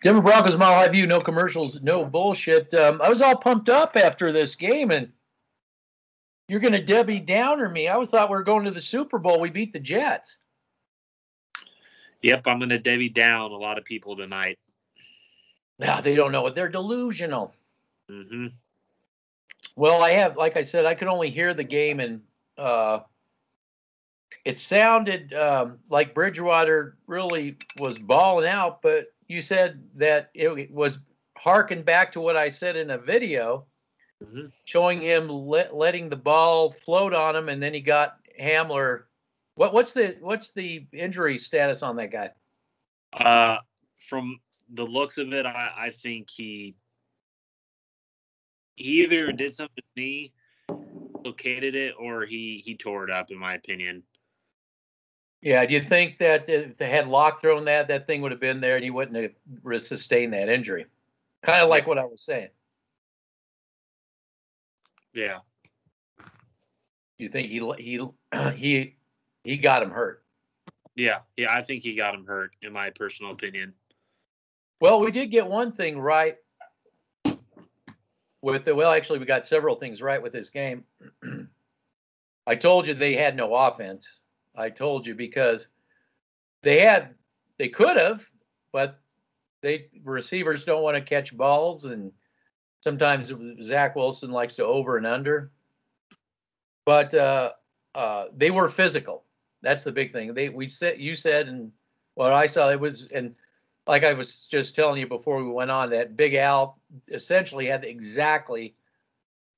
Denver Broncos Mile High View, no commercials, no bullshit. I was all pumped up after this game, and you're going to Debbie Downer me. I thought we were going to the Super Bowl. We beat the Jets. Yep, I'm going to Debbie down a lot of people tonight. Now, they don't know it. They're delusional. Mm-hmm. Well, like I said, I could only hear the game, and it sounded like Bridgewater really was balling out, but you said that it was harkened back to what I said in a video, showing him letting the ball float on him, and then he got Hamler. What's the injury status on that guy? From the looks of it, I think he either did something to his knee, located it, or he tore it up, in my opinion. Yeah, do you think that if they had Locke thrown that thing would have been there and he wouldn't have sustained that injury? Kind of like what I was saying. Yeah. You think he got him hurt? Yeah, I think he got him hurt, in my personal opinion. Well, we did get one thing right actually, we got several things right with this game. I told you they had no offense. I told you because they could have, but receivers don't want to catch balls, and sometimes Zach Wilson likes to over and under. But they were physical. That's the big thing. You said, and what I saw, it was, and like I was just telling you before we went on, that Big Al essentially had exactly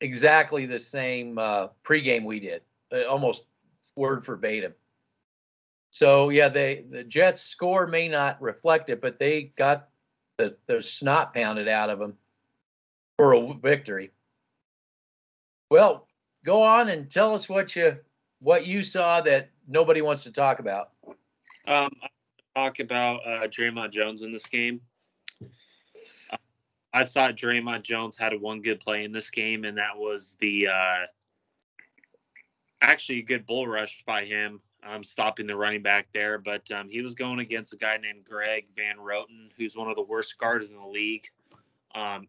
the same pregame we did, almost word verbatim. So yeah, the Jets' score may not reflect it, but they got the snot pounded out of them for a victory. Well, go on and tell us what you saw that nobody wants to talk about. I talk about Draymond Jones in this game. I thought Draymond Jones had one good play in this game, and that was the actually a good bull rush by him, stopping the running back there. But he was going against a guy named Greg Van Roten, who's one of the worst guards in the league.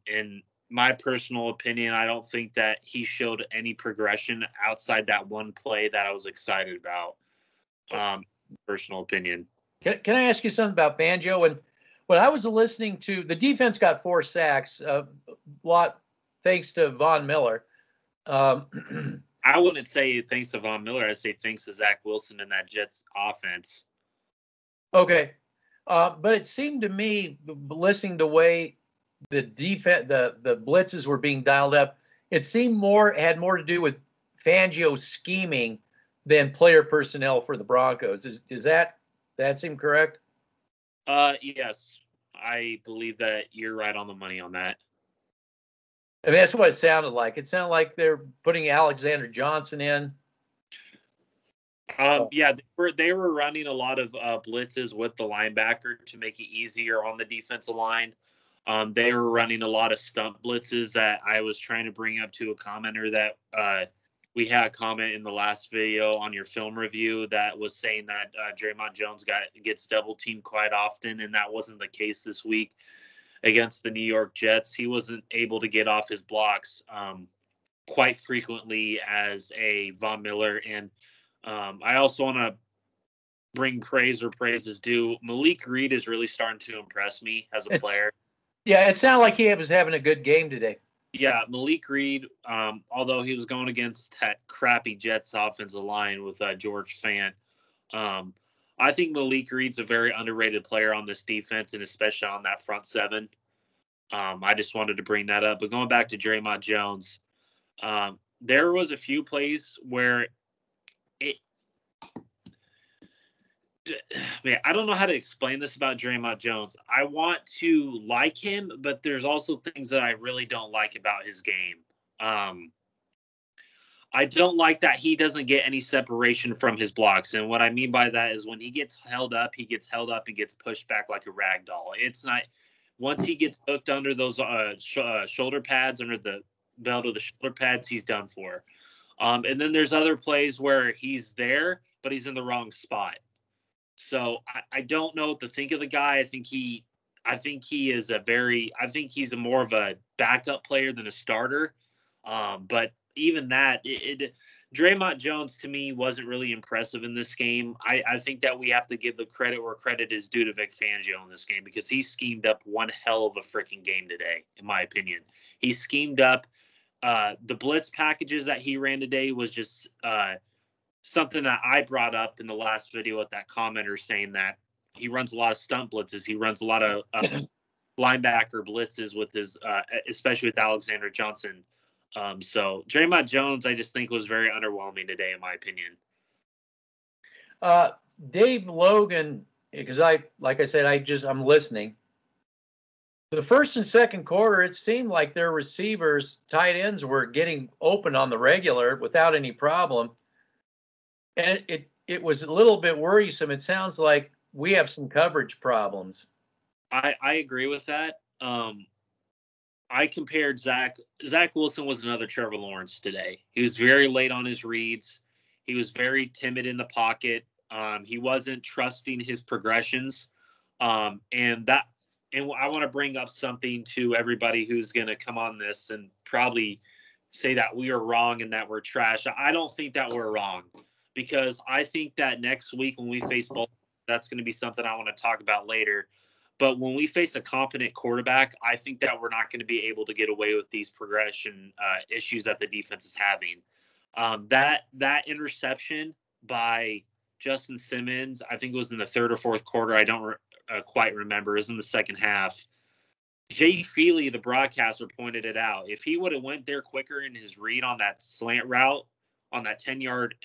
In my personal opinion, I don't think that he showed any progression outside that one play that I was excited about. Personal opinion. Can I ask you something about Fangio? When I was listening to the defense got 4 sacks, a lot thanks to Von Miller. I wouldn't say thanks to Von Miller. I'd say thanks to Zach Wilson and that Jets offense. Okay. But it seemed to me, listening to the way the defense, the blitzes were being dialed up, it seemed had more to do with Fangio scheming than player personnel for the Broncos. Is that seem correct? Yes. I believe that you're right on the money on that. I mean, that's what it sounded like. It sounded like they're putting Alexander Johnson in. Yeah, they were running a lot of blitzes with the linebacker to make it easier on the defensive line. They were running a lot of stump blitzes that I was trying to bring up to a commenter that we had a comment in the last video on your film review that was saying that Draymond Jones gets double teamed quite often, and that wasn't the case this week against the New York Jets. He wasn't able to get off his blocks quite frequently as a Von Miller. And I also want to bring praise where praise is due. Malik Reed is really starting to impress me as a player. Yeah, it sounded like he was having a good game today. Yeah, Malik Reed, although he was going against that crappy Jets offensive line with George Fant, I think Malik Reed's a very underrated player on this defense, and especially on that front seven. I just wanted to bring that up. But going back to Draymond Jones, there was a few plays where man, I don't know how to explain this about Draymond Jones. I want to like him, but there's also things that I really don't like about his game. I don't like that he doesn't get any separation from his blocks. And what I mean by that is when he gets held up and gets pushed back like a rag doll. It's not – once he gets hooked under those shoulder pads, under the belt of the shoulder pads, he's done for. And then there's other plays where he's there, but he's in the wrong spot. So I don't know what to think of the guy. I think he I think he's more of a backup player than a starter. But even that, Draymond Jones to me wasn't really impressive in this game. I think that we have to give the credit where credit is due to Vic Fangio in this game, because he schemed up one hell of a freaking game today, in my opinion. He schemed up the blitz packages that he ran today was just something that I brought up in the last video with that commenter, saying that he runs a lot of stunt blitzes. He runs a lot of linebacker blitzes with his, especially with Alexander Johnson. So Draymond Jones, I just think was very underwhelming today, in my opinion. Dave Logan, because like I said, I'm listening. The first and second quarter, it seemed like their receivers, tight ends, were getting open on the regular without any problem. And it was a little bit worrisome. It sounds like we have some coverage problems. I agree with that. I compared Zach Wilson was another Trevor Lawrence today. He was very late on his reads. He was very timid in the pocket. He wasn't trusting his progressions. And I want to bring up something to everybody who's going to come on this and probably say that we are wrong and that we're trash. I don't think that we're wrong, because I think that next week when we face Baltimore, that's going to be something I want to talk about later. But when we face a competent quarterback, I think that we're not going to be able to get away with these progression issues that the defense is having. That interception by Justin Simmons, I think it was in the third or fourth quarter. I don't quite remember. It was in the second half. Jay Feely, the broadcaster, pointed it out. If he would have went there quicker in his read on that slant route, on that 10-yard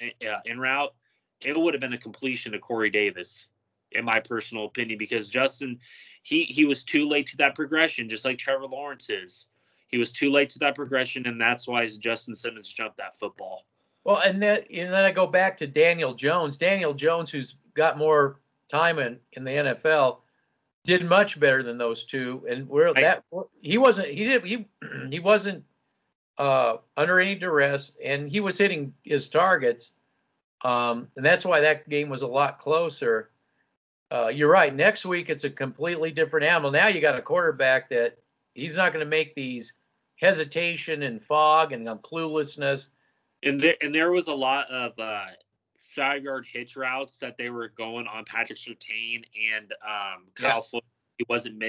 in route, it would have been a completion to Corey Davis, in my personal opinion, because Justin, he was too late to that progression, just like Trevor Lawrence is. He was too late to that progression, and that's why Justin Simmons jumped that football. Well, and then I go back to Daniel Jones. Daniel Jones, who's got more time in the NFL, did much better than those two. And he wasn't under any duress, and he was hitting his targets. And that's why that game was a lot closer. You're right. Next week, it's a completely different animal. Now you got a quarterback that he's not going to make these hesitation and fog and cluelessness. And there was a lot of 5-yard hitch routes that they were going on Patrick Surtain and Kyle Floyd. He wasn't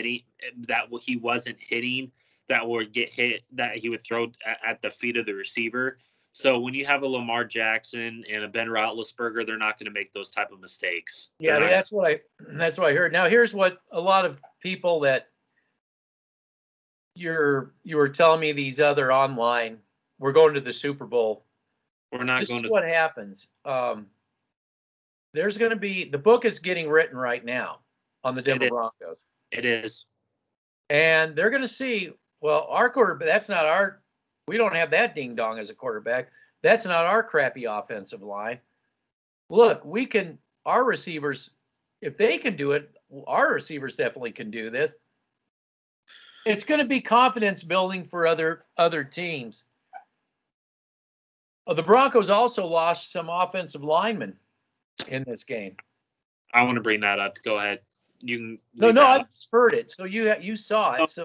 hitting, that would get hit, that he would throw at the feet of the receiver. So when you have a Lamar Jackson and a Ben Roethlisberger, they're not going to make those type of mistakes. Yeah, that's what I heard. Now here's what a lot of people that you were telling me, these other online, we're going to the Super Bowl. We're not going to. This is what happens. There's going to be, the book is getting written right now on the Denver Broncos. It is. And they're going to see, well, our quarterback, we don't have that ding dong as a quarterback. That's not our crappy offensive line. Look, our receivers, if they can do it, our receivers definitely can do this. It's going to be confidence building for other teams. The Broncos also lost some offensive linemen in this game. I want to bring that up. Go ahead. You can. No, I just heard it. So you saw it. So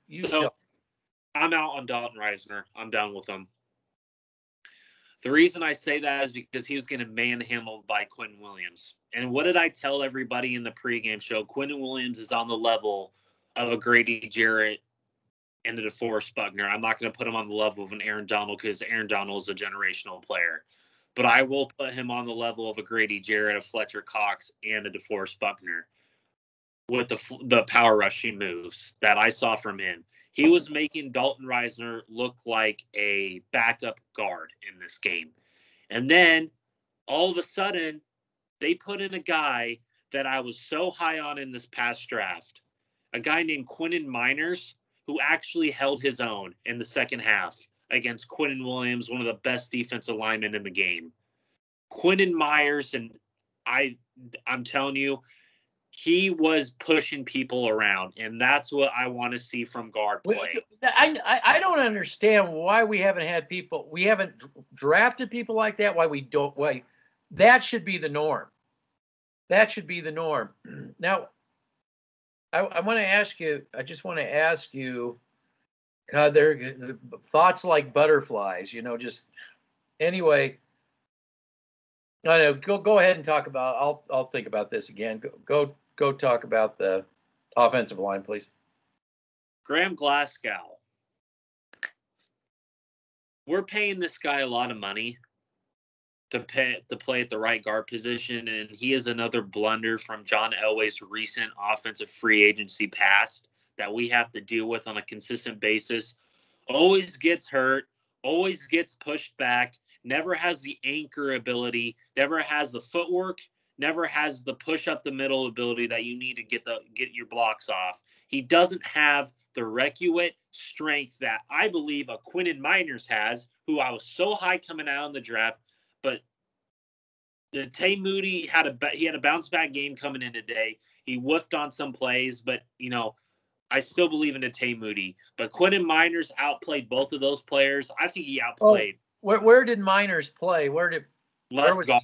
you. I'm out on Dalton Reisner. I'm done with him. The reason I say that is because he was getting manhandled by Quinton Williams. And what did I tell everybody in the pregame show? Quinton Williams is on the level of a Grady Jarrett and a DeForest Buckner. I'm not going to put him on the level of an Aaron Donald, because Aaron Donald is a generational player. But I will put him on the level of a Grady Jarrett, a Fletcher Cox, and a DeForest Buckner with the power rushing moves that I saw from him. He was making Dalton Reisner look like a backup guard in this game. And then all of a sudden, they put in a guy that I was so high on in this past draft, a guy named Quinton Miners, who actually held his own in the second half against Quinton Williams, one of the best defensive linemen in the game. Quinton Myers, and I'm telling you, he was pushing people around, and that's what I want to see from guard play. I don't understand why we haven't drafted people like that. Why that should be the norm. That should be the norm. Now, I want to ask you. I just want to ask you. God, they're thoughts like butterflies. Just anyway. I know. Go ahead and talk about. I'll think about this again. Go talk about the offensive line, please. Graham Glasgow. We're paying this guy a lot of money to play at the right guard position, and he is another blunder from John Elway's recent offensive free agency past that we have to deal with on a consistent basis. Always gets hurt, always gets pushed back, never has the anchor ability, never has the footwork, never has the push up the middle ability that you need to get your blocks off. He doesn't have the requisite strength that I believe a Quinton Miners has, who I was so high coming out in the draft. But Tay Moody had a bounce back game coming in today. He whiffed on some plays, but I still believe in Tay Moody. But Quinton Miners outplayed both of those players. I think he outplayed. Where did Miners play? Where was guard.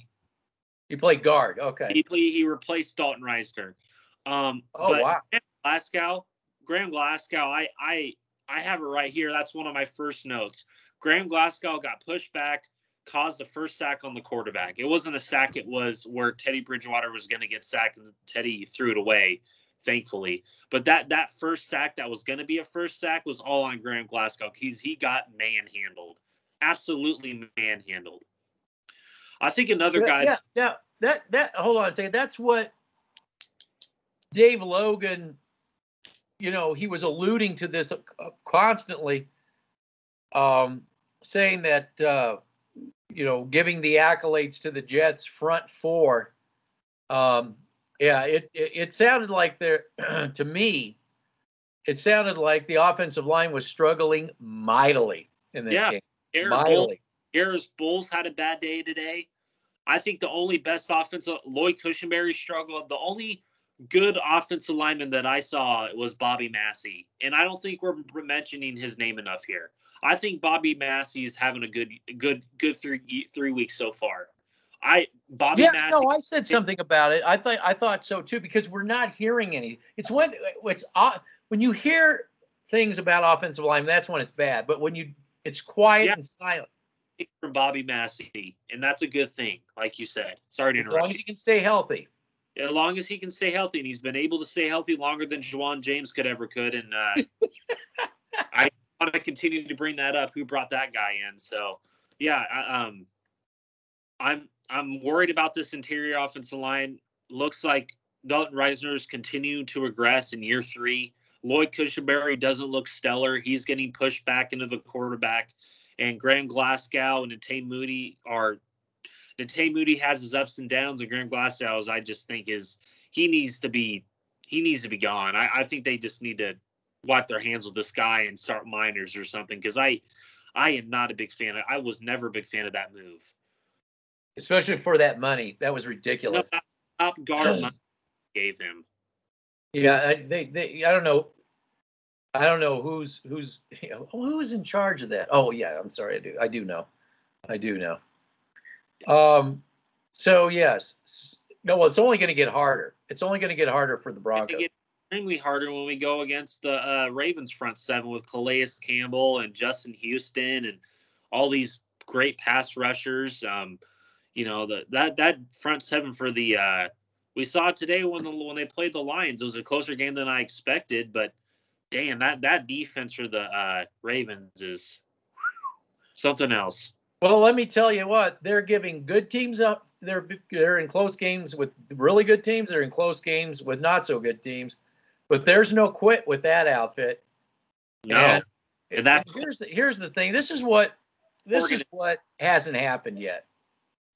He played guard. Okay. He replaced Dalton Reisner. But wow. Graham Glasgow, I have it right here. That's one of my first notes. Graham Glasgow got pushed back, caused the first sack on the quarterback. It wasn't a sack. It was where Teddy Bridgewater was going to get sacked, and Teddy threw it away, thankfully. But that first sack that was going to be a first sack was all on Graham Glasgow. He got manhandled, absolutely manhandled. I think another guy. Yeah. That hold on a second. That's what Dave Logan, he was alluding to this constantly, saying that, giving the accolades to the Jets front four. It sounded like to me, it sounded like the offensive line was struggling mightily in this game. Harris Bulls had a bad day today. I think the only best offensive, Lloyd Cushenberry struggled. The only good offensive lineman that I saw was Bobby Massey. And I don't think we're mentioning his name enough here. I think Bobby Massey is having a good 3 weeks so far. Massey. I said something about it. I thought so too, because we're not hearing any. It's when you hear things about offensive line, that's when it's bad. But when it's quiet and silent. From Bobby Massey, and that's a good thing, like you said. Sorry to interrupt. As long as he can stay healthy. As long as he can stay healthy, and he's been able to stay healthy longer than Juwan James could ever could. And I want to continue to bring that up. Who brought that guy in? So, yeah, I'm worried about this interior offensive line. Looks like Dalton Reisner's continue to regress in year 3. Lloyd Cushenberry doesn't look stellar. He's getting pushed back into the quarterback. And Graham Glasgow and Tay Moody has his ups and downs, and Graham Glasgow, I just think he needs to be gone. I think they just need to wipe their hands with this guy and start Miners or something, because I am not a big fan. I was never a big fan of that move, especially for that money. That was ridiculous. Top guard money gave him. Yeah, they I don't know. I don't know who's in charge of that. Oh yeah, I'm sorry. I do know. So yes, no. Well, it's only going to get harder. It's only going to get harder for the Broncos. It gets extremely harder when we go against the Ravens front seven with Calais Campbell and Justin Houston and all these great pass rushers. That front seven for the we saw today when they played the Lions. It was a closer game than I expected, but. Damn, that defense for the Ravens is something else. Well, let me tell you what, they're giving good teams up. They're in close games with really good teams. They're in close games with not so good teams. But there's no quit with that outfit. No. And here's the thing. This is what hasn't happened yet.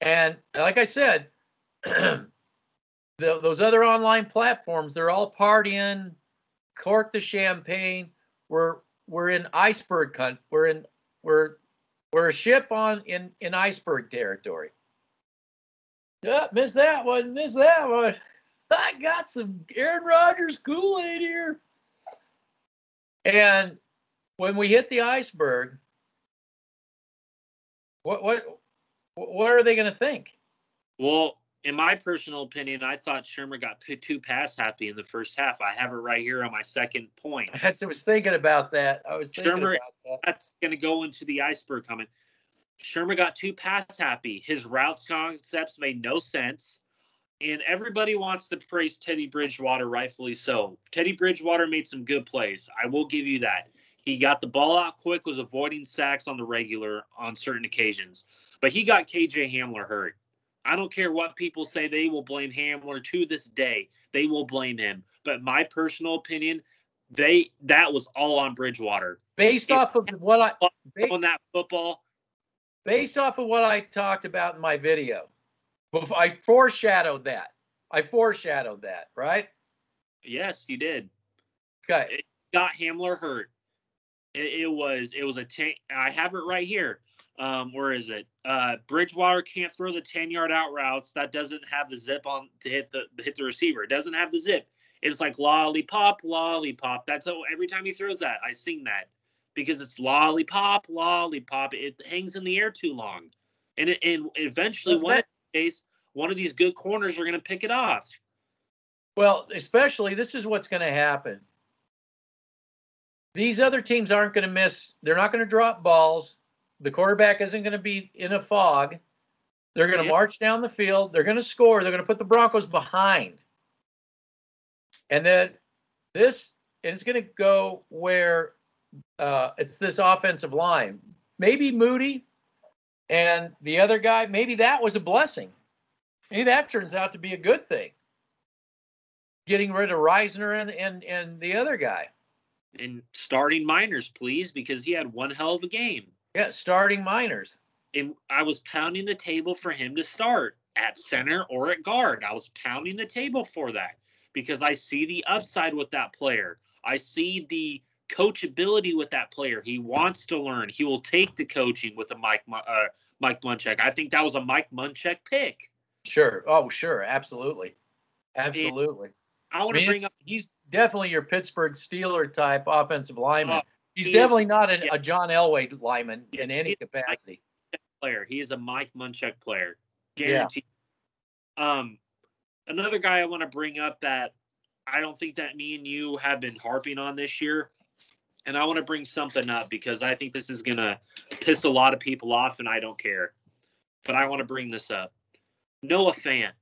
And like I said, those other online platforms, they're all partying. Cork the champagne. We're in iceberg country. We're a ship in iceberg territory. Yeah, missed that one. I got some Aaron Rodgers Kool-Aid here. And when we hit the iceberg, what are they going to think? Well, in my personal opinion, I thought Shermer got too pass happy in the first half. I have it right here on my second point. I was thinking about that. Shermer, that's going to go into the iceberg comment. Shermer got too pass happy. His route concepts made no sense. And everybody wants to praise Teddy Bridgewater, rightfully so. Teddy Bridgewater made some good plays. I will give you that. He got the ball out quick, was avoiding sacks on the regular on certain occasions. But he got KJ Hamler hurt. I don't care what people say. They will blame Hamler to this day. They will blame him. But my personal opinion, that was all on Bridgewater. Based off of what I talked about in my video. I foreshadowed that. Right? Yes, you did. Okay. It got Hamler hurt. It was a tank. I have it right here. Where is it? Bridgewater can't throw the 10-yard out routes. That doesn't have the zip on to hit the receiver. It doesn't have the zip. It's like lollipop, lollipop. That's how every time he throws that, I sing that because it's lollipop, lollipop. It hangs in the air too long, and eventually one of these good corners are going to pick it off. Well, especially this is what's going to happen. These other teams aren't going to miss. They're not going to drop balls. The quarterback isn't going to be in a fog. They're going to march down the field. They're going to score. They're going to put the Broncos behind. And then it's going to go where it's this offensive line. Maybe Moody and the other guy, maybe that was a blessing. Maybe that turns out to be a good thing. Getting rid of Reisner and the other guy. And starting Miners, please, because he had one hell of a game. Yeah, starting Miners. And I was pounding the table for him to start at center or at guard. I was pounding the table for that because I see the upside with that player. I see the coachability with that player. He wants to learn. He will take the coaching with a Mike Munchak. I think that was a Mike Munchak pick. Sure. Oh, sure. Absolutely. Absolutely. He's definitely your Pittsburgh Steeler type offensive lineman. He's definitely not a John Elway lineman in any capacity. He is a Mike Munchak player. Guaranteed. Yeah. Another guy I want to bring up that I don't think that me and you have been harping on this year, and I want to bring something up because I think this is going to piss a lot of people off, and I don't care. But I want to bring this up. Noah Fant.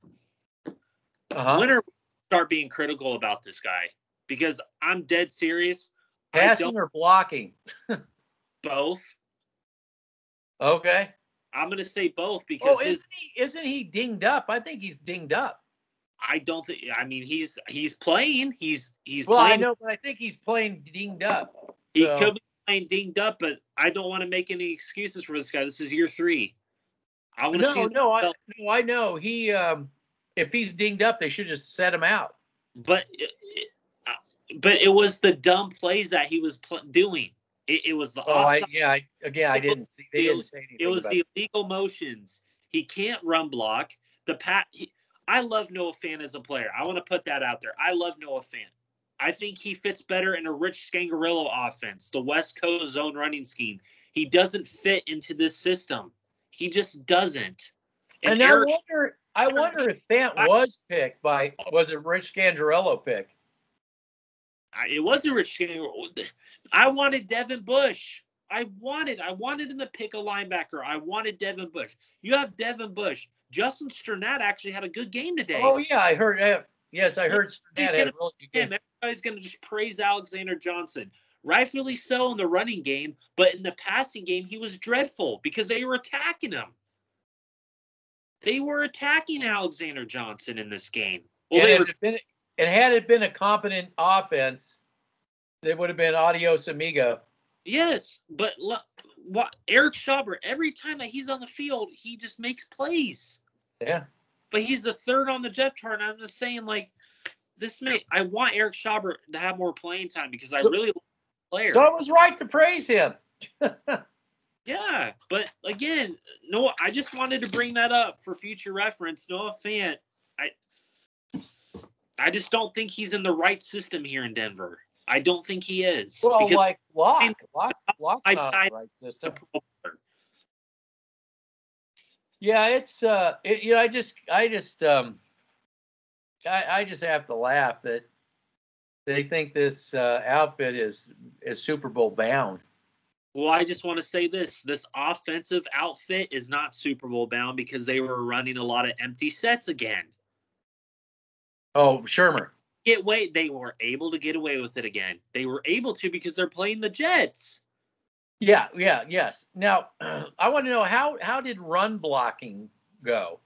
When are we start being critical about this guy? Because I'm dead serious. Passing or blocking? Both. Okay. I'm going to say both because isn't he dinged up? I think he's dinged up. I don't think. I mean, he's playing. He's well, playing. I know, but I think he's playing dinged up. So. He could be playing dinged up, but I don't want to make any excuses for this guy. This is year 3. I want to see. I know. He, if he's dinged up, they should just set him out. But it was the dumb plays that he was doing. It was the offside. I didn't see. They didn't say anything. It was the illegal motions. He can't run block. I love Noah Fant as a player. I want to put that out there. I love Noah Fant. I think he fits better in a Rich Scangarello offense, the West Coast zone running scheme. He doesn't fit into this system. He just doesn't. And I wonder if Fant was picked was it Rich Scangarello pick? It wasn't Rich Scangarello. I wanted Devin Bush. I wanted him to pick a linebacker. I wanted Devin Bush. You have Devin Bush. Justin Sternat actually had a good game today. Oh, yeah, I heard. Yes, I heard Sternat had a really good game. Everybody's going to just praise Alexander Johnson. Rightfully so in the running game, but in the passing game, he was dreadful because they were attacking him. They were attacking Alexander Johnson in this game. Well, had it been a competent offense, it would have been adios amigo. Yes, but Eric Schauber, every time that he's on the field, he just makes plays. Yeah. But he's the third on the depth chart, and I'm just saying, I want Eric Schauber to have more playing time because I really like the player. So it was right to praise him. Yeah, but again, Noah, I just wanted to bring that up for future reference. Noah Fant, I just don't think he's in the right system here in Denver. I don't think he is. Well, like Lock's not the right system. Yeah, it's I just have to laugh that they think this outfit is Super Bowl bound. Well, I just want to say this offensive outfit is not Super Bowl bound because they were running a lot of empty sets again. Oh, Shermer. They were able to get away with it again. They were able to because they're playing the Jets. Yes. Now, I want to know how did run blocking go?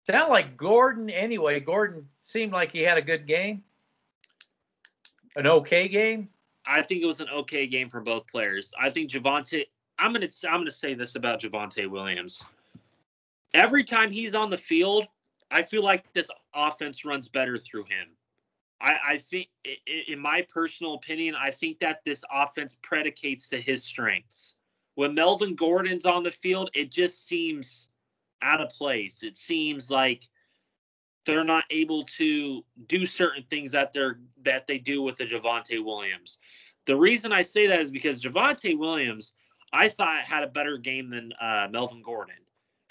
Sound like Gordon anyway. Gordon seemed like he had a good game. An okay game? I think it was an okay game for both players. I think Javonte. I'm gonna say this about Javonte Williams. Every time he's on the field, I feel like this offense runs better through him. I think, in my personal opinion, I think that this offense predicates to his strengths. When Melvin Gordon's on the field, it just seems out of place. It seems like they're not able to do certain things that they do with the Javonte Williams. The reason I say that is because Javonte Williams, I thought, had a better game than Melvin Gordon.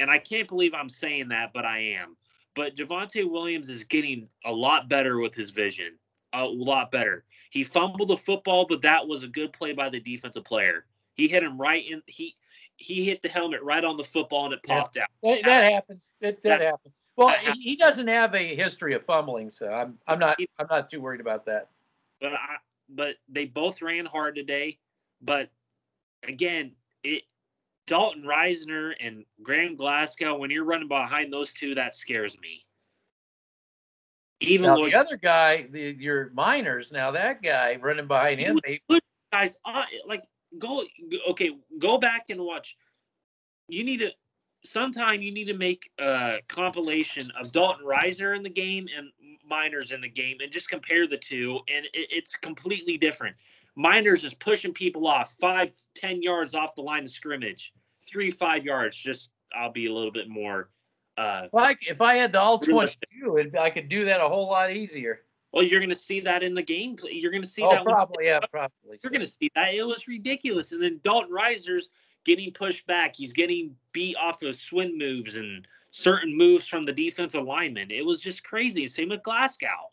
And I can't believe I'm saying that, but I am. But Javonte Williams is getting a lot better with his vision. A lot better. He fumbled the football, but that was a good play by the defensive player. He hit him right in. He hit the helmet right on the football, and it popped out. That happens. That happens. Well, he doesn't have a history of fumbling, so I'm not too worried about that. But they both ran hard today. But again, Dalton Reisner and Graham Glasgow, when you're running behind those two, that scares me. Even the other guy, your Miners, now that guy running behind him, guys, go back and watch. Sometime you need to make a compilation of Dalton Reisner in the game and Miners in the game and just compare the two, and it's completely different. Miners is pushing people off 5-10 yards off the line of scrimmage, 3-5 yards. Just I'll be a little bit more. If I had the all 22, I could do that a whole lot easier. Well, you're going to see that in the game. You're going to see that. Probably. You're going to see that. It was ridiculous. And then Dalton Reisner's getting pushed back. He's getting beat off of swing moves and certain moves from the defensive lineman. It was just crazy. Same with Glasgow.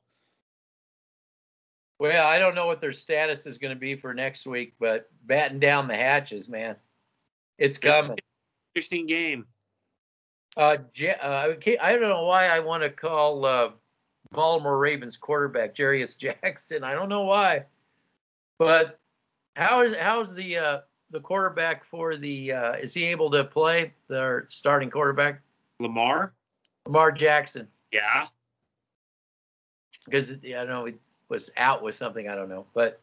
Well, I don't know what their status is going to be for next week, but batten down the hatches, man. It's coming. Interesting game. I don't know why I want to call Baltimore Ravens quarterback Jarius Jackson. I don't know why, but how's the quarterback for the? Is he able to play their starting quarterback? Lamar Jackson. Yeah. Because I don't know, he was out with something. I don't know, but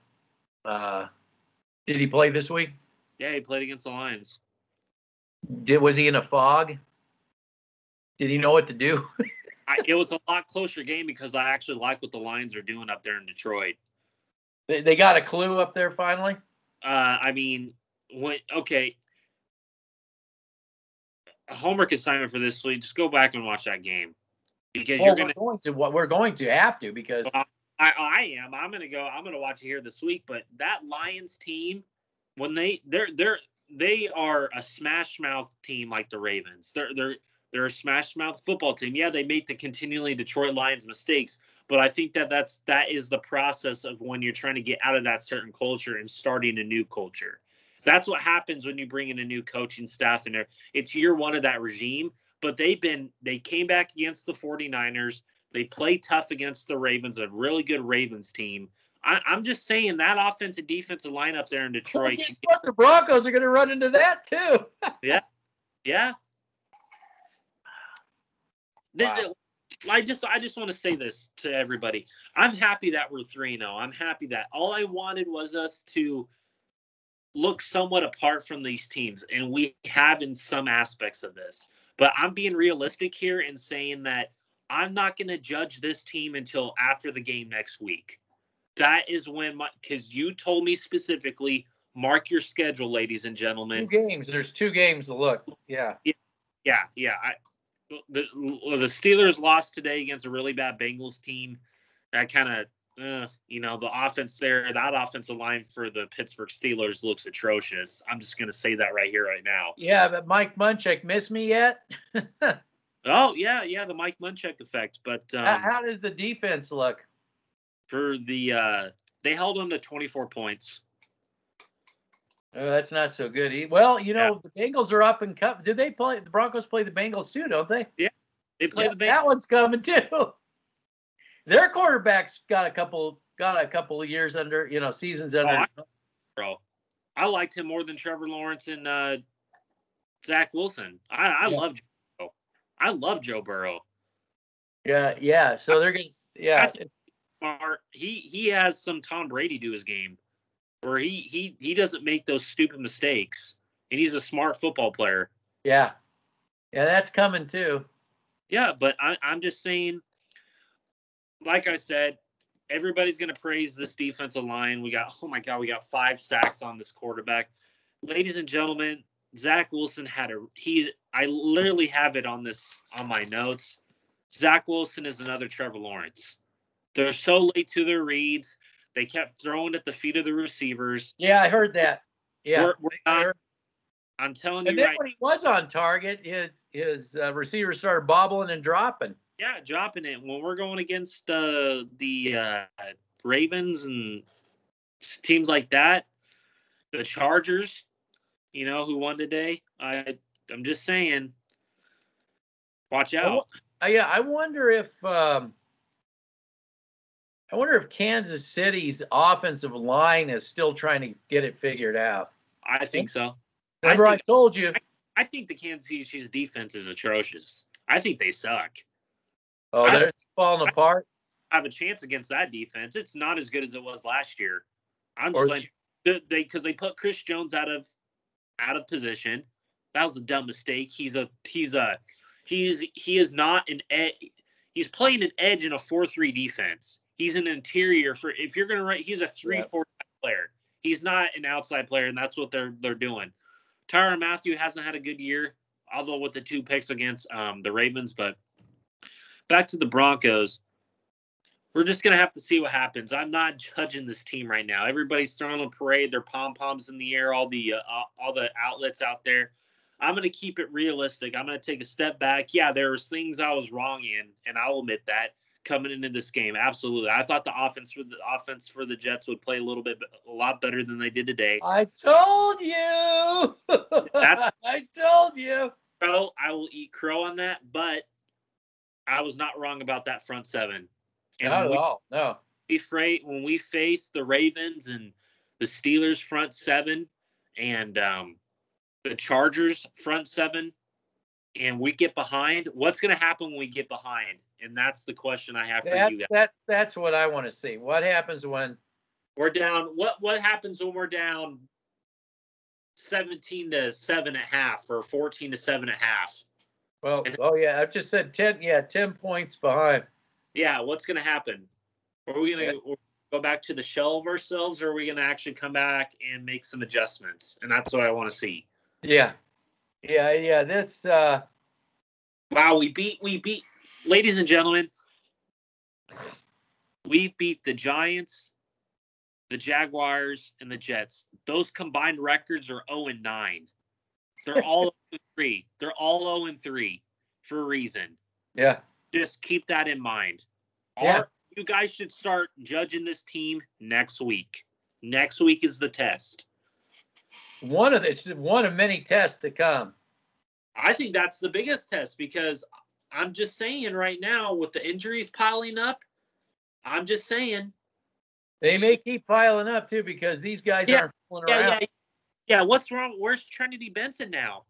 did he play this week? Yeah, he played against the Lions. Was he in a fog? Did he know what to do? It was a lot closer game because I actually like what the Lions are doing up there in Detroit. They got a clue up there finally? I mean, a homework assignment for this week, just go back and watch that game. Because we're going to have to because I am. I'm gonna watch it here this week. But that Lions team, when they are a smash mouth team like the Ravens. They're a smash mouth football team. Yeah, they make the continually Detroit Lions mistakes, but I think that is the process of when you're trying to get out of that certain culture and starting a new culture. That's what happens when you bring in a new coaching staff and it's year one of that regime. But they came back against the 49ers. They played tough against the Ravens, a really good Ravens team. I'm just saying that offensive defensive line up there in Detroit. Guess what? The Broncos are going to run into that too. Yeah. Wow. I just want to say this to everybody. I'm happy that we're 3-0. I'm happy that all I wanted was us to look somewhat apart from these teams, and we have in some aspects of this. But I'm being realistic here and saying that I'm not going to judge this team until after the game next week. That is when because you told me specifically, mark your schedule, ladies and gentlemen. 2 games. There's 2 games to look. Yeah. The Steelers lost today against a really bad Bengals team. That kind of the offense there, that offensive line for the Pittsburgh Steelers looks atrocious. I'm just going to say that right here, right now. Yeah, but Mike Munchak missed me yet? Oh, yeah, the Mike Munchak effect. But how does the defense look? For the they held them to 24 points. Oh, that's not so good. Well, the Bengals are up and cut. Did they play? The Broncos play the Bengals too, don't they? Yeah, they play the Bengals. That one's coming too. Their quarterback's got a couple of years under, seasons under. Bro, I liked him more than Trevor Lawrence and Zach Wilson. I love Joe Burrow. I love Joe Burrow. Yeah. So they're gonna. Yeah. He has some Tom Brady to his game, where he doesn't make those stupid mistakes, and he's a smart football player. Yeah, that's coming too. Yeah, but I'm just saying, like I said, everybody's going to praise this defensive line. We got 5 sacks on this quarterback. Ladies and gentlemen, Zach Wilson I literally have it on my notes. Zach Wilson is another Trevor Lawrence. They're so late to their reads. They kept throwing at the feet of the receivers. Yeah, I heard that. Yeah. I'm telling you, and then when he was on target, his receivers started bobbling and dropping. Yeah, dropping it. When we're going against the Ravens and teams like that, the Chargers, who won today, I'm just saying, watch out. I wonder if Kansas City's offensive line is still trying to get it figured out. I think so. Remember, I told you. I think the Kansas City Chiefs defense is atrocious. I think they suck. Oh, they're falling apart. I have a chance against that defense. It's not as good as it was last year. I'm just like because they put Chris Jones out of position. That was a dumb mistake. He is not an edge. He's playing an edge in a 4-3 defense. He's an interior if you're gonna write. He's a 3-4 player. He's not an outside player, and that's what they're doing. Tyrann Mathieu hasn't had a good year, although with the 2 picks against the Ravens. But back to the Broncos, we're just gonna have to see what happens. I'm not judging this team right now. Everybody's throwing a parade, their pom poms in the air, all the outlets out there. I'm gonna keep it realistic. I'm gonna take a step back. Yeah, there was things I was wrong in, and I'll admit that. Coming into this game, absolutely. I thought the offense for the Jets would play a lot better than they did today. I told you. I told you. Bro, I will eat crow on that, but I was not wrong about that front seven. And not at all. No. When we face the Ravens and the Steelers front seven and the Chargers front seven, and we get behind, what's going to happen when we get behind? And that's the question I have for you guys. That's what I want to see. What happens when we're down? What happens when we're down 17 to 7 at half or 14 to 7 at half? Well, I've just said 10. Yeah, 10 points behind. Yeah, what's going to happen? Are we going to go back to the shell of ourselves, or are we going to actually come back and make some adjustments? And that's what I want to see. Yeah. This. Wow, we beat. Ladies and gentlemen, we beat the Giants, the Jaguars, and the Jets. Those combined records are 0-9. They're all 0-3. They're all 0-3 for a reason. Yeah. Just keep that in mind. You guys should start judging this team next week. Next week is the test. It's one of many tests to come. I think that's the biggest test because I'm just saying right now with the injuries piling up, I'm just saying. They may keep piling up too because these guys aren't fooling around. Yeah, what's wrong? Where's Trinity Benson now?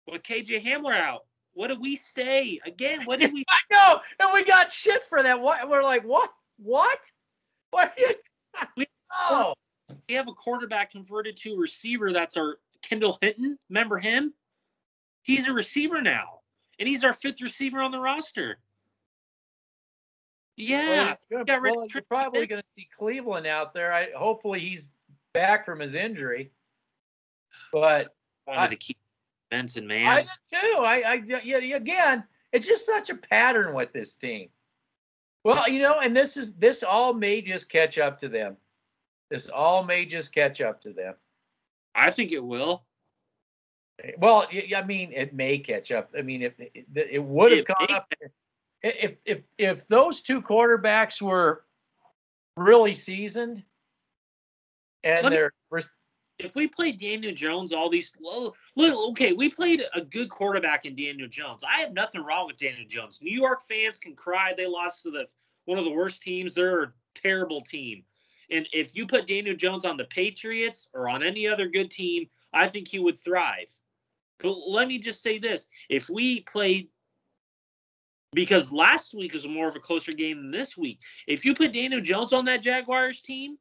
With KJ Hamler out. What did we say? Again, what did we I know, and we got shit for that. We're like, what? What are you we have a quarterback converted to receiver. That's our Kendall Hinton. Remember him? He's a receiver now. And he's our 5th receiver on the roster. Yeah. You're probably going to see Cleveland out there. Hopefully he's back from his injury. But I wanted to keep Benson, man. I did too. Again, it's just such a pattern with this team. Well, and this all may just catch up to them. This all may just catch up to them. I think it will. Well, I mean, it may catch up. I mean, if it would have gone up, if those two quarterbacks were really seasoned, and if we played Daniel Jones, all these okay, we played a good quarterback in Daniel Jones. I have nothing wrong with Daniel Jones. New York fans can cry they lost to one of the worst teams. They're a terrible team. And if you put Daniel Jones on the Patriots or on any other good team, I think he would thrive. But let me just say this. If we played, because last week was more of a closer game than this week, if you put Daniel Jones on that Jaguars team,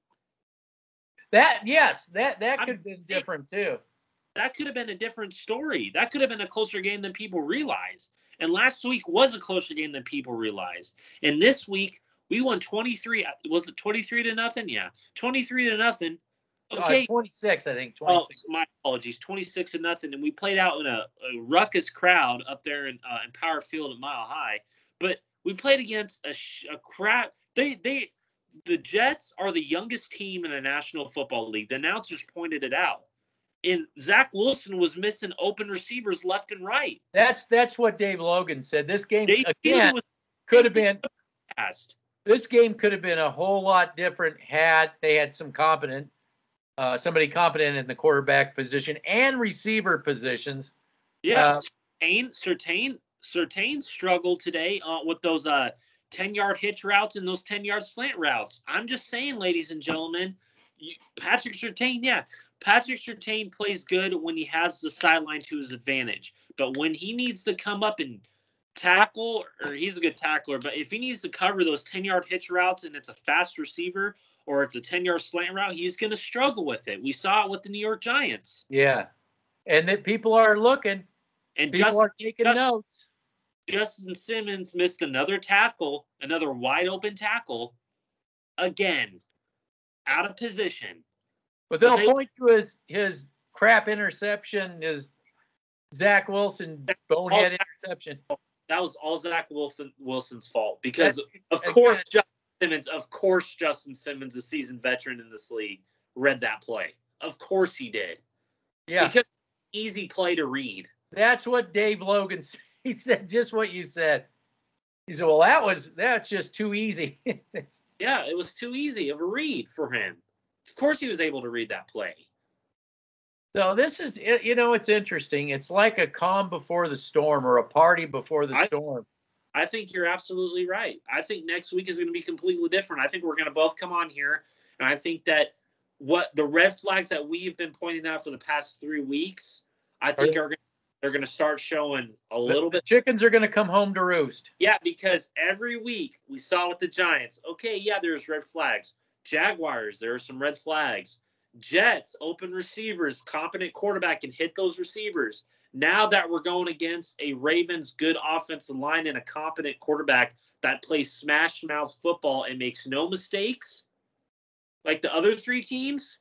that could have been different too. That could have been a different story. That could have been a closer game than people realize. And last week was a closer game than people realized. And this week we won 23. Was it 23-0? Yeah, 23-0. Okay, 26. I think 26. Oh, my apologies. 26-0, and we played out in a ruckus crowd up there in Power Field at Mile High. But we played against a crowd. The Jets are the youngest team in the National Football League. The announcers pointed it out. And Zach Wilson was missing open receivers left and right. That's what Dave Logan said. This game again could have been fast. This game could have been a whole lot different had they had somebody competent in the quarterback position and receiver positions. Yeah, Surtain struggled today with those 10-yard hitch routes and those 10-yard slant routes. I'm just saying, ladies and gentlemen, Patrick Surtain plays good when he has the sideline to his advantage. But when he needs to come up and tackle, or he's a good tackler, but if he needs to cover those 10-yard hitch routes and it's a fast receiver or it's a 10-yard slant route, he's going to struggle with it. We saw it with the New York Giants. Yeah. And that people are looking. And people are taking notes. Justin Simmons missed another wide open tackle, again, out of position. But they'll point to his crap interception, his Zach Wilson bonehead interception. That was all Zach Wilson's fault because, of course, Justin Simmons, a seasoned veteran in this league, read that play. Of course he did. Yeah. Because easy play to read. That's what Dave Logan said. He said just what you said. He said, well, that's just too easy. Yeah, it was too easy of a read for him. Of course he was able to read that play. So this is, it's interesting. It's like a calm before the storm or a party before the storm. I think you're absolutely right. I think next week is going to be completely different. I think we're going to both come on here, and I think that what the red flags that we've been pointing out for the past 3 weeks, I think they're going to start showing a little bit. Chickens are going to come home to roost. Yeah, because every week we saw with the Giants, okay, yeah, there's red flags. Jaguars, there are some red flags. Jets, open receivers, competent quarterback can hit those receivers. Now that we're going against a Ravens good offensive line and a competent quarterback that plays smash mouth football and makes no mistakes, like the other 3 teams,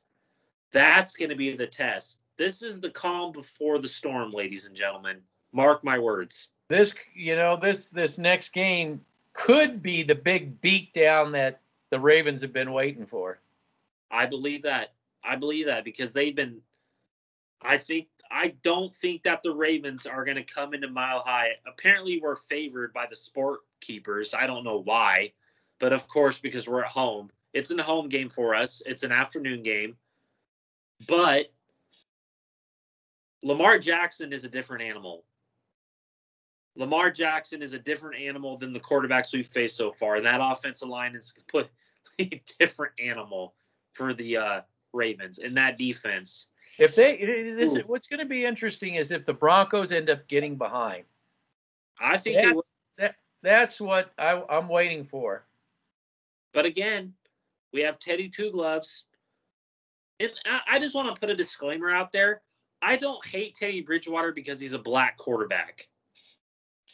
that's going to be the test. This is the calm before the storm, ladies and gentlemen. Mark my words. This next game could be the big beatdown that the Ravens have been waiting for. I believe that because they've been. I don't think that the Ravens are going to come into Mile High. Apparently, we're favored by the sport keepers. I don't know why, but of course, because we're at home. It's a home game for us. It's an afternoon game, but Lamar Jackson is a different animal. Lamar Jackson is a different animal than the quarterbacks we've faced so far. And that offensive line is a completely different animal for the Ravens and that defense. What's going to be interesting is if the Broncos end up getting behind. I think that's what I'm waiting for. But again, we have Teddy Two Gloves. And I just want to put a disclaimer out there. I don't hate Teddy Bridgewater because he's a black quarterback.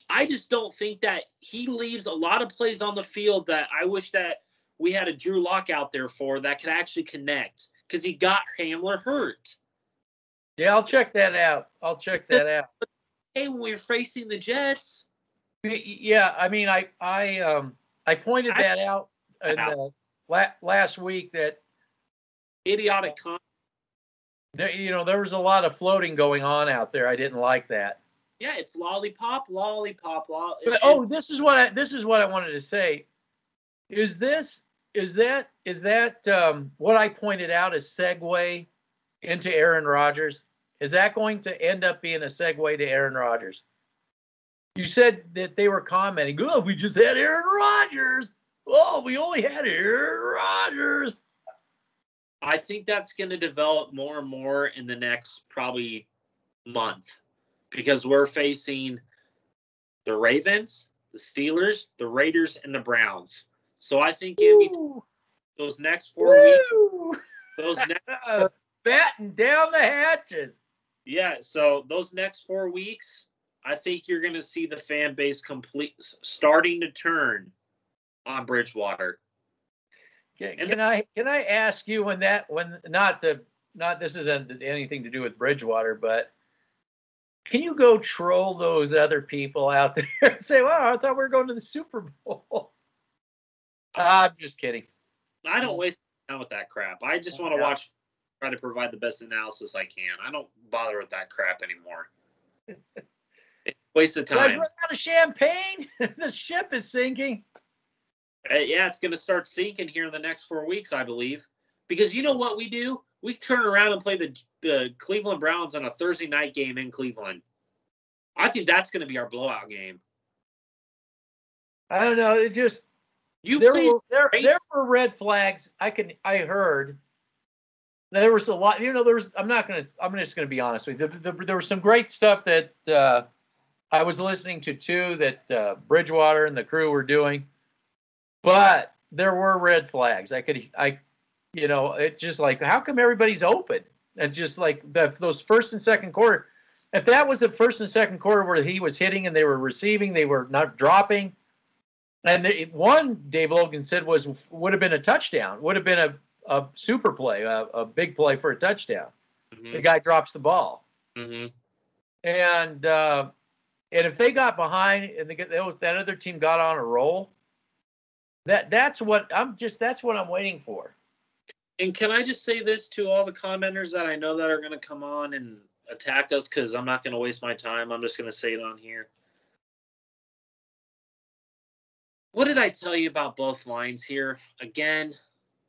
I just don't think that he leaves a lot of plays on the field that I wish that we had a Drew Lock out there for that could actually connect because he got Hamler hurt. Yeah, I'll check that out. Hey, when we're facing the Jets. Yeah, I mean, I I pointed that out in last week that idiotic. There was a lot of floating going on out there. I didn't like that. Yeah, it's lollipop. But this is what I wanted to say. Is that what I pointed out as segue into Aaron Rodgers? Is that going to end up being a segue to Aaron Rodgers? You said that they were commenting, "Oh, we just had Aaron Rodgers. Oh, we only had Aaron Rodgers." I think that's going to develop more and more in the next probably month, because we're facing the Ravens, the Steelers, the Raiders, and the Browns. So I think those next 4 weeks, batten down the hatches. Yeah, so those next 4 weeks, I think you're going to see the fan base starting to turn on Bridgewater. Can I ask you not this isn't anything to do with Bridgewater, but can you go troll those other people out there and say, "Well, I thought we were going to the Super Bowl"? I'm just kidding. I don't waste time with that crap. I just want to try to provide the best analysis I can. I don't bother with that crap anymore. It's a waste of time. Guys, run out of champagne. The ship is sinking. Yeah, it's going to start sinking here in the next 4 weeks, I believe. Because you know what we do? We turn around and play the Cleveland Browns on a Thursday night game in Cleveland. I think that's going to be our blowout game. I don't know. It just there were red flags. I heard there was a lot. I'm just going to be honest with you. There was some great stuff that I was listening to too that Bridgewater and the crew were doing. But there were red flags. It's just like, how come everybody's open? And just like those first and second quarter, if that was the first and second quarter where he was hitting and they were receiving, they were not dropping. And one Dave Logan said would have been a touchdown, would have been a super play, a big play for a touchdown. Mm-hmm. The guy drops the ball. Mm-hmm. And if they got behind and that other team got on a roll, that's what I'm waiting for. And can I just say this to all the commenters that I know that are going to come on and attack us, because I'm not going to waste my time. I'm just going to say it on here. What did I tell you about both lines here? Again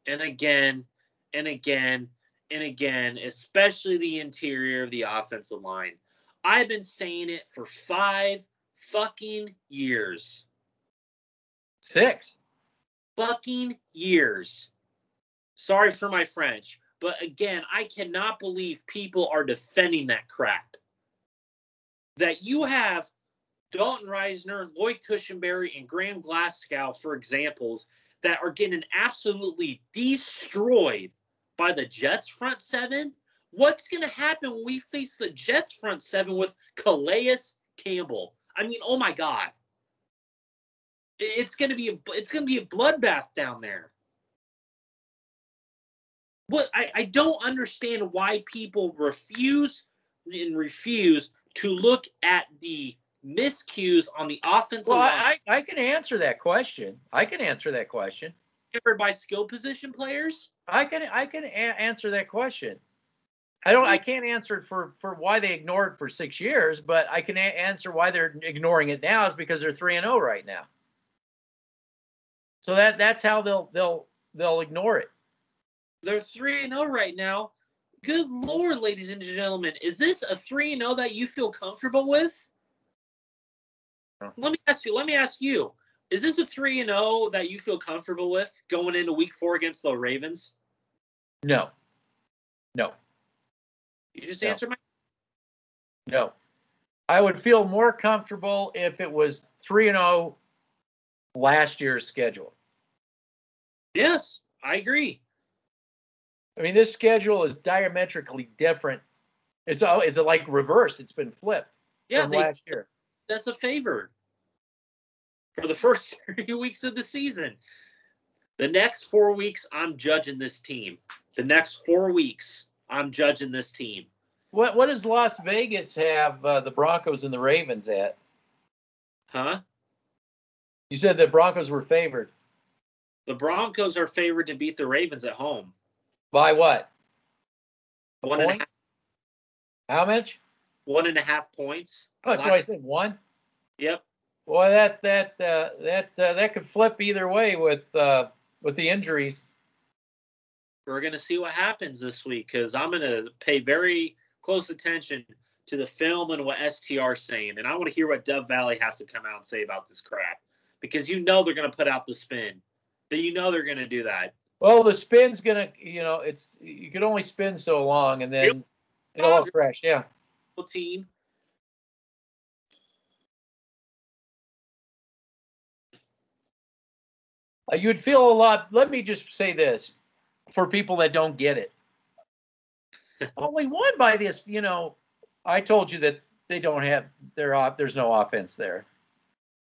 and again and again and again, especially the interior of the offensive line. I've been saying it for 5 fucking years. 6 fucking years. Sorry for my French, but again, I cannot believe people are defending that crap. That you have Dalton Reisner, Lloyd Cushenberry, and Graham Glasgow, for examples, that are getting absolutely destroyed by the Jets front seven. What's going to happen when we face the Jets front seven with Calais Campbell? I mean, oh my God. It's going to be a bloodbath down there. What I don't understand why people refuse to look at the miscues on the offensive line. I can answer that question. Favored by skill position players? I can answer that question. I can't answer it for why they ignored it for 6 years, but I can answer why they're ignoring it now is because they're 3-0 right now. So that's how they'll ignore it. They're 3-0 right now. Good Lord, ladies and gentlemen, is this a 3-0 that you feel comfortable with? Let me ask you. Is this a 3-0 that you feel comfortable with going into week 4 against the Ravens? No. You just answered my. No. I would feel more comfortable if it was 3-0 last year's schedule. Yes, I agree. I mean, this schedule is diametrically different. It's like reverse. It's been flipped from last year. That's a favor for the first 3 weeks of the season. The next 4 weeks, I'm judging this team. What does Las Vegas have the Broncos and the Ravens at? Huh? You said the Broncos were favored. The Broncos are favored to beat the Ravens at home. By what? A 1.5. point? How much? 1.5 points. Oh, that's what I said. 1. Yep. Boy, that could flip either way with the injuries. We're going to see what happens this week because I'm going to pay very close attention to the film and what STR is saying. And I want to hear what Dove Valley has to come out and say about this crap because they're going to put out the spin. They're going to do that. Well, the spin's going to, you can only spin so long and then it'll all crash. Yeah. Team. You'd feel a lot. Let me just say this for people that don't get it. Only won by this, I told you that they don't have there's no offense there.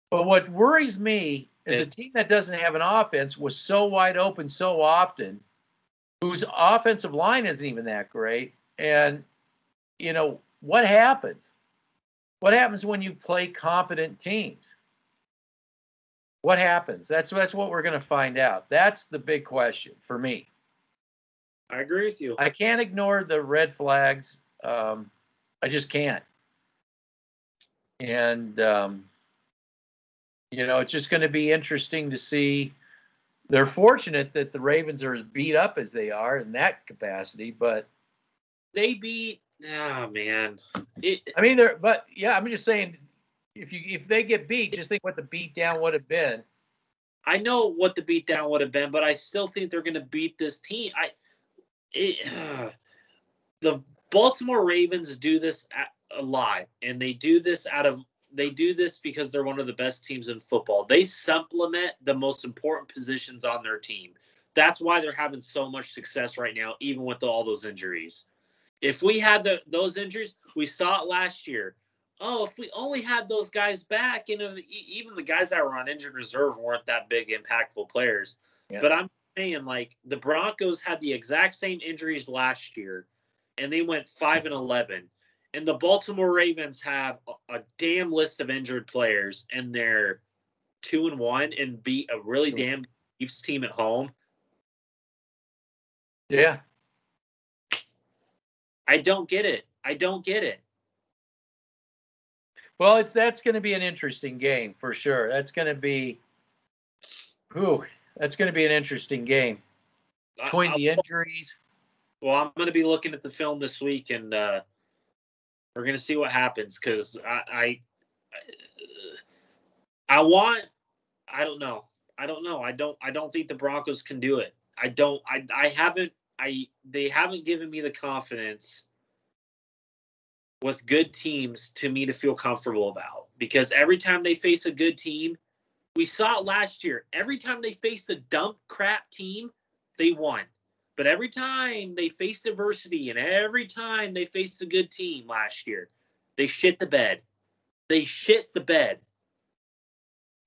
But what worries me is a team that doesn't have an offense was so wide open so often, whose offensive line isn't even that great. And, what happens? What happens when you play competent teams? What happens? That's what we're going to find out. That's the big question for me. I agree with you. I can't ignore the red flags. I just can't. And, it's just going to be interesting to see. They're fortunate that the Ravens are as beat up as they are in that capacity, but they beat. Oh man. I'm just saying, if they get beat, just think what the beatdown would have been. I know what the beatdown would have been, but I still think they're going to beat this team. The Baltimore Ravens do this a lot, and they do this because they're one of the best teams in football. They supplement the most important positions on their team. That's why they're having so much success right now, even with all those injuries. If we had those injuries, we saw it last year. Oh, if we only had those guys back, even the guys that were on injured reserve weren't that big, impactful players. Yeah. But I'm saying, the Broncos had the exact same injuries last year, and they went 5-11. And the Baltimore Ravens have a damn list of injured players, and they're 2-1 and beat a really damn Chiefs team at home. Yeah. I don't get it. Well, that's going to be an interesting game for sure. That's going to be an interesting game between the injuries. Well, I'm going to be looking at the film this week, and we're going to see what happens because I don't know. I don't think the Broncos can do it. They haven't given me the confidence with good teams to me to feel comfortable about, because every time they face a good team, we saw it last year. Every time they faced a dump crap team, they won. But every time they faced adversity and every time they faced a good team last year, they shit the bed.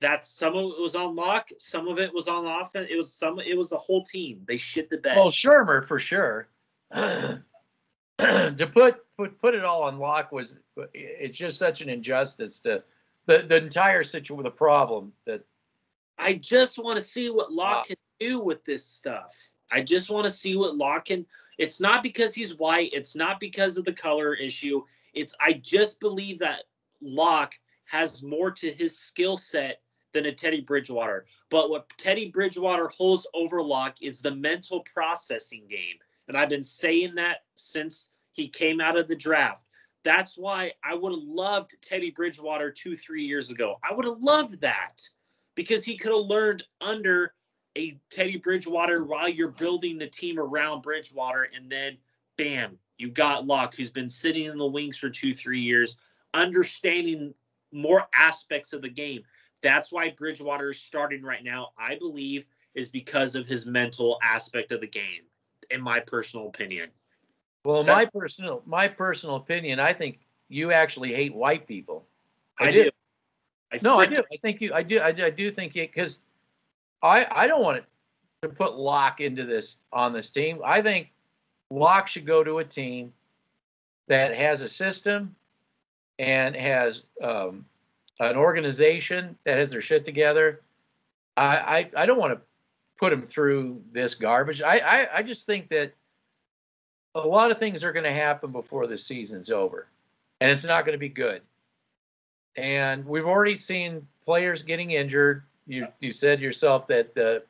That's some of it was on Locke, some of it was on offense. It was the whole team. They shit the bed. Well, Shermer for sure. To put it all on Locke it's just such an injustice to the entire situation, the problem that I just want to see what Locke can do with this stuff. I just want to see what Locke can. It's not because he's white. It's not because of the color issue. I just believe that Locke has more to his skill set than a Teddy Bridgewater. But what Teddy Bridgewater holds over Locke is the mental processing game. And I've been saying that since he came out of the draft. That's why I would have loved Teddy Bridgewater 2-3 years ago. I would have loved that because he could have learned under a Teddy Bridgewater while you're building the team around Bridgewater. And then, bam, you got Locke, who's been sitting in the wings for 2-3 years, understanding more aspects of the game. That's why Bridgewater is starting right now, I believe, is because of his mental aspect of the game, in my personal opinion. Well, my personal opinion, I think you actually hate white people. I do. I think I do think it, because I don't want to put Locke on this team. I think Locke should go to a team that has a system and has an organization that has their shit together, I don't want to put them through this garbage. I just think that a lot of things are going to happen before the season's over, and it's not going to be good. And we've already seen players getting injured. You said yourself that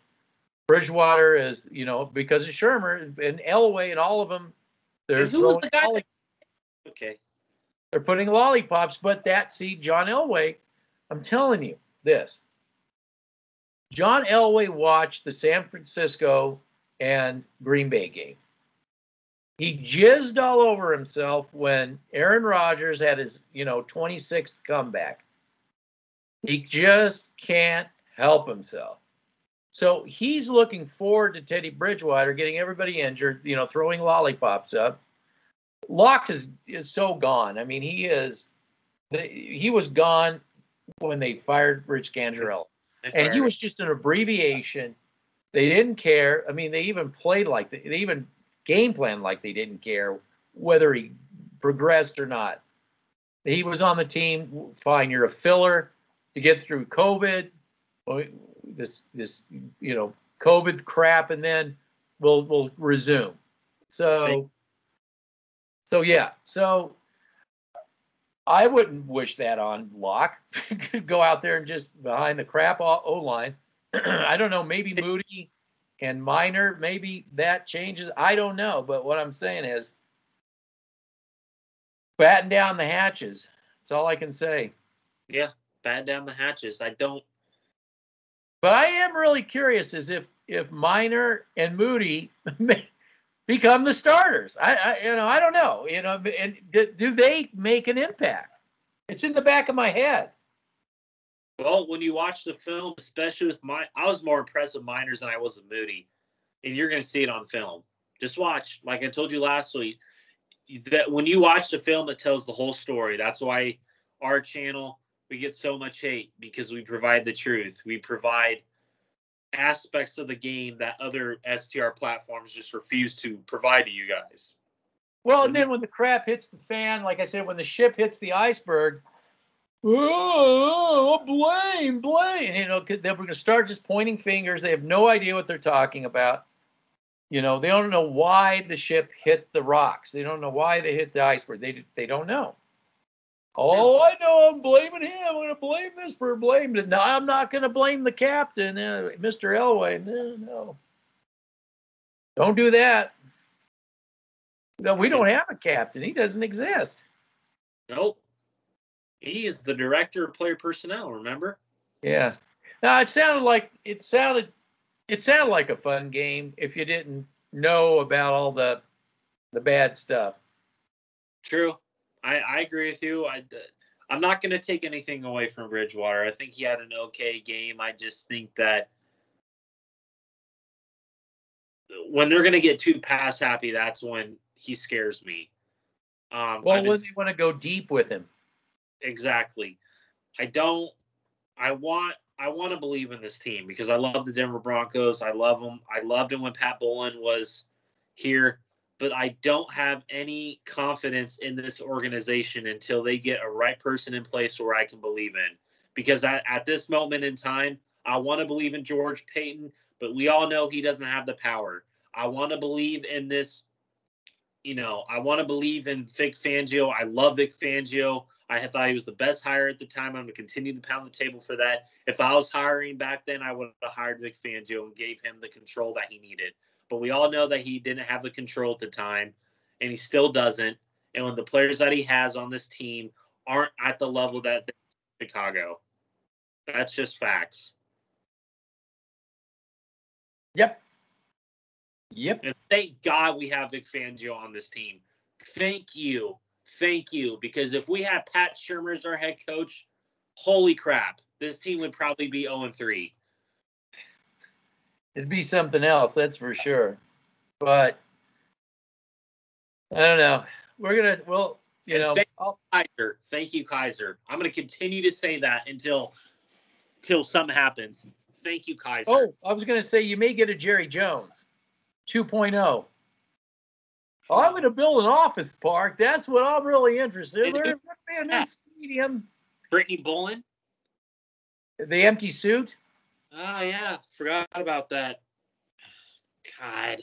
Bridgewater is, because of Shermer and Elway and all of them, they're and who was the guy? Okay. They're putting lollipops, but John Elway, I'm telling you this. John Elway watched the San Francisco and Green Bay game. He jizzed all over himself when Aaron Rodgers had his, 26th comeback. He just can't help himself. So he's looking forward to Teddy Bridgewater getting everybody injured, throwing lollipops up. Locke is so gone. I mean, he was gone when they fired Rich Ganjarella. And he was just an abbreviation. They didn't care. I mean, they even played like they even game plan like they didn't care whether he progressed or not. He was on the team. Fine, you're a filler to get through COVID, this COVID crap, and then we'll resume. So yeah. So I wouldn't wish that on Locke. Could go out there and just behind the crap O-line. I don't know. Maybe Moody and Miner, maybe that changes. I don't know. But what I'm saying is batten down the hatches. That's all I can say. Yeah, batten down the hatches. But I am really curious as if Miner and Moody become the starters. I don't know. And do they make an impact? It's in the back of my head. Well, when you watch the film, especially with I was more impressed with Miners than I was with Moody, and you're going to see it on film. Just watch. Like I told you last week, that when you watch the film, it tells the whole story. That's why our channel, we get so much hate, because we provide the truth. We provide aspects of the game that other STR platforms just refuse to provide to you guys. Well, and then when the crap hits the fan, like I said, when the ship hits the iceberg, blame. They're going to start just pointing fingers. They have no idea what they're talking about. They don't know why the ship hit the rocks. They don't know why they hit the iceberg. They don't know. Oh, I know. I'm blaming him. I'm going to blame this for blaming it. No, I'm not going to blame the captain, Mr. Elway. No. Don't do that. No, we don't have a captain. He doesn't exist. Nope. He's the director of player personnel, remember? Yeah. Now it sounded like a fun game if you didn't know about all the bad stuff. True. I agree with you. I'm not going to take anything away from Bridgewater. I think he had an okay game. I just think that when they're going to get too pass happy, that's when he scares me. When they want to go deep with him. Exactly. I want to believe in this team because I love the Denver Broncos. I love them. I loved him when Pat Bowlen was here, but I don't have any confidence in this organization until they get a right person in place where I can believe in. Because at this moment in time, I want to believe in George Payton, but we all know he doesn't have the power. I want to believe in this. I want to believe in Vic Fangio. I love Vic Fangio. I thought he was the best hire at the time. I'm going to continue to pound the table for that. If I was hiring back then, I would have hired Vic Fangio and gave him the control that he needed. But we all know that he didn't have the control at the time, and he still doesn't. And when the players that he has on this team aren't at the level that they're in Chicago, that's just facts. Yep. And thank God we have Vic Fangio on this team. Thank you. Because if we had Pat Shurmur as our head coach, holy crap, this team would probably be 0-3. It'd be something else, that's for sure. But I don't know. Thank you, Kaiser. I'm going to continue to say that until something happens. Thank you, Kaiser. Oh, I was going to say you may get a Jerry Jones 2.0. I'm going to build an office park. That's what I'm really interested in. There's going to be a new stadium. Brittany Bolin? The empty suit? Oh, yeah. Forgot about that. God.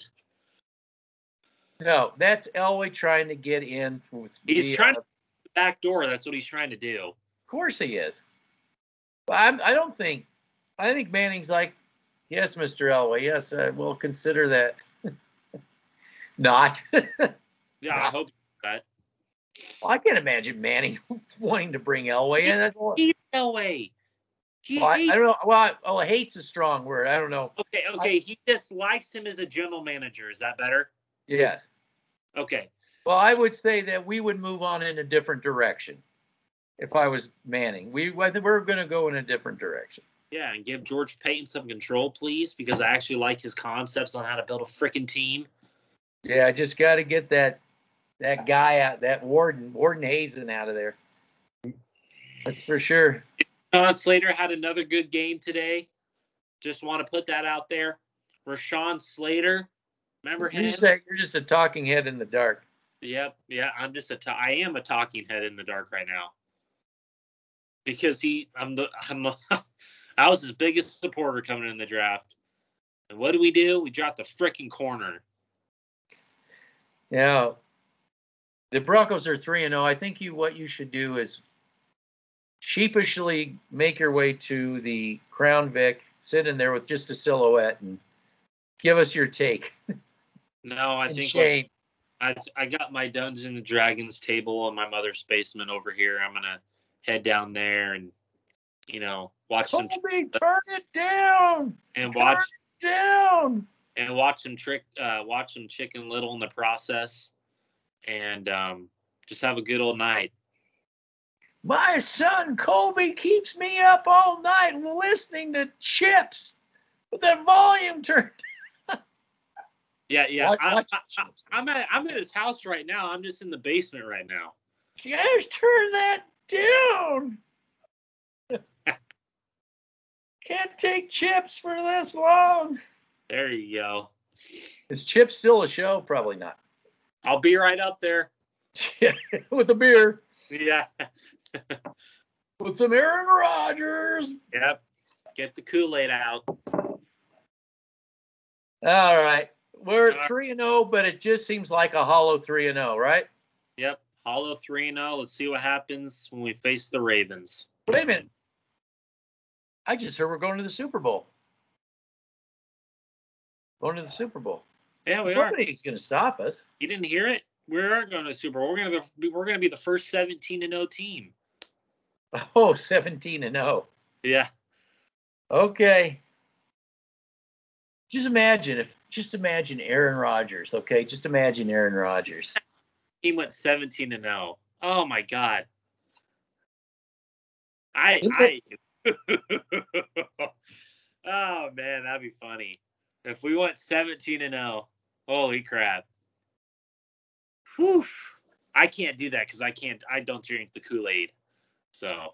No, that's Elway trying to get in. He's trying to the back door. That's what he's trying to do. Of course he is. But I think Manning's like, yes, Mr. Elway, yes, we'll consider that. Not. Yeah, I hope that. Well, I can't imagine Manning wanting to bring Elway in. He hates Elway. He hates. I don't know. Well, hate's a strong word. I don't know. Okay. He dislikes him as a general manager. Is that better? Yes. Okay. Well, I would say that we would move on in a different direction if I was Manning. We're going to go in a different direction. Yeah, and give George Payton some control, please, because I actually like his concepts on how to build a freaking team. Yeah, I just got to get that guy out, that Warden Hazen out of there. That's for sure. Rashawn Slater had another good game today. Just want to put that out there. Rashawn Slater, remember him? You're just a talking head in the dark. Yep. Yeah, I am a talking head in the dark right now. Because I was his biggest supporter coming in the draft. And what do? We dropped the freaking corner. Yeah. The Broncos are 3-0. I think what you should do is sheepishly make your way to the Crown Vic, sit in there with just a silhouette, and give us your take. No, I think I got my Dungeons and Dragons table in my mother's basement over here. I'm gonna head down there and watch some. Turn it down. And watch it down. And watch some Chicken Little in the process, and just have a good old night. My son Colby keeps me up all night listening to Chips with the volume turned. Yeah. I'm at his house right now. I'm just in the basement right now. Just turn that down. Can't take Chips for this long. There you go. Is Chips still a show? Probably not. I'll be right up there. With a beer. Yeah. With some Aaron Rodgers. Yep. Get the Kool-Aid out. All right. We're 3-0, but it just seems like a hollow 3-0, right? Yep. Hollow 3-0. Let's see what happens when we face the Ravens. Wait a minute. I just heard we're going to the Super Bowl. Going to the Super Bowl. Yeah, we are. Nobody's going to stop us. You didn't hear it? We are going to the Super Bowl. We're going to be the first 17-0 team. Oh, 17-0. Yeah. Okay. Just imagine Aaron Rodgers, okay? Just imagine Aaron Rodgers. He went 17-0. Oh my God. Oh man, that'd be funny. If we went 17-0, holy crap. Whew. I can't do that because I don't drink the Kool-Aid. So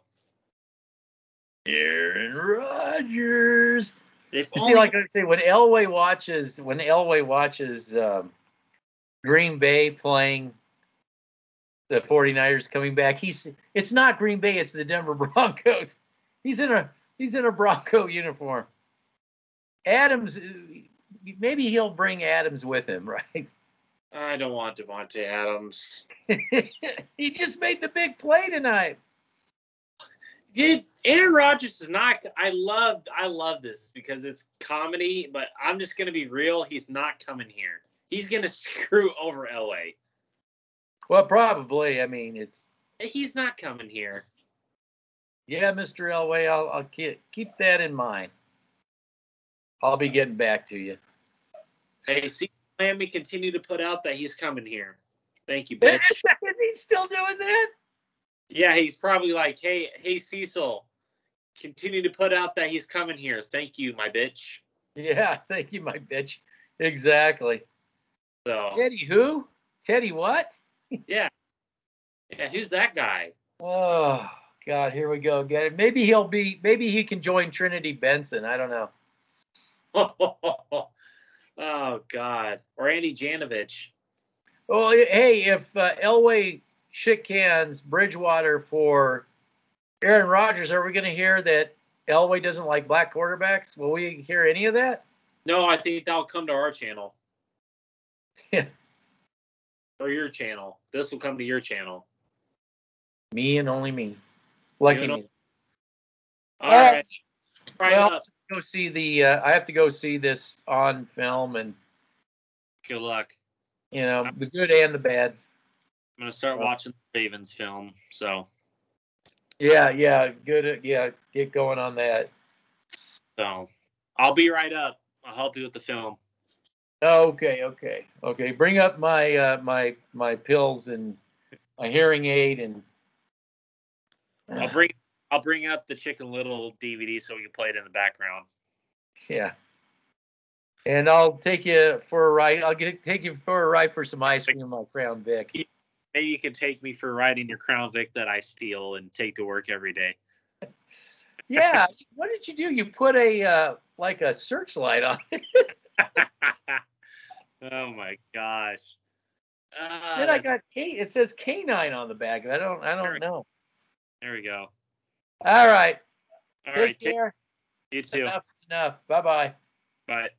Aaron Rodgers. See, like I say, when Elway watches Green Bay playing the 49ers coming back, it's not Green Bay, it's the Denver Broncos. He's in a Bronco uniform. Adams, maybe he'll bring Adams with him, right? I don't want Devontae Adams. He just made the big play tonight. Dude, Aaron Rodgers is not. I love this because it's comedy, but I'm just gonna be real. He's not coming here. He's gonna screw over LA. Well, probably. I mean, he's not coming here. Yeah, Mr. Elway, I'll keep that in mind. I'll be getting back to you. Hey, see, Miami continue to put out that he's coming here. Thank you, bitch. Is he still doing that? Yeah, he's probably like, hey, Cecil, continue to put out that he's coming here. Thank you, my bitch. Yeah, thank you, my bitch. Exactly. So Teddy who? Teddy what? Yeah, who's that guy? Oh God, here we go again. Maybe he can join Trinity Benson. I don't know. Oh God, or Andy Janovich. Well, hey, if Elway shit cans Bridgewater for Aaron Rodgers, are we going to hear that Elway doesn't like black quarterbacks. Will we hear any of that? No, I think that'll come to our channel. Yeah. Or your channel. This will come to your channel. Me and only me. Lucky me. All right. Well, go see the. I have to go see this on film, and good luck. The good and the bad. I'm gonna start watching the Ravens film. So. Yeah, good. Yeah, get going on that. So, I'll be right up. I'll help you with the film. Okay. Bring up my my pills and my hearing aid, and I'll bring up the Chicken Little DVD so we can play it in the background. Yeah. And I'll take you for a ride. I'll take you for a ride for some ice cream in my Crown Vic. Maybe you can take me for a ride in your Crown Vic that I steal and take to work every day. Yeah. What did you do? You put a like a searchlight on it. Oh my gosh. Then I got it says K9 on the back. I don't know. There we go. All right. All Take right. care. You too. Enough. Bye-bye. Bye.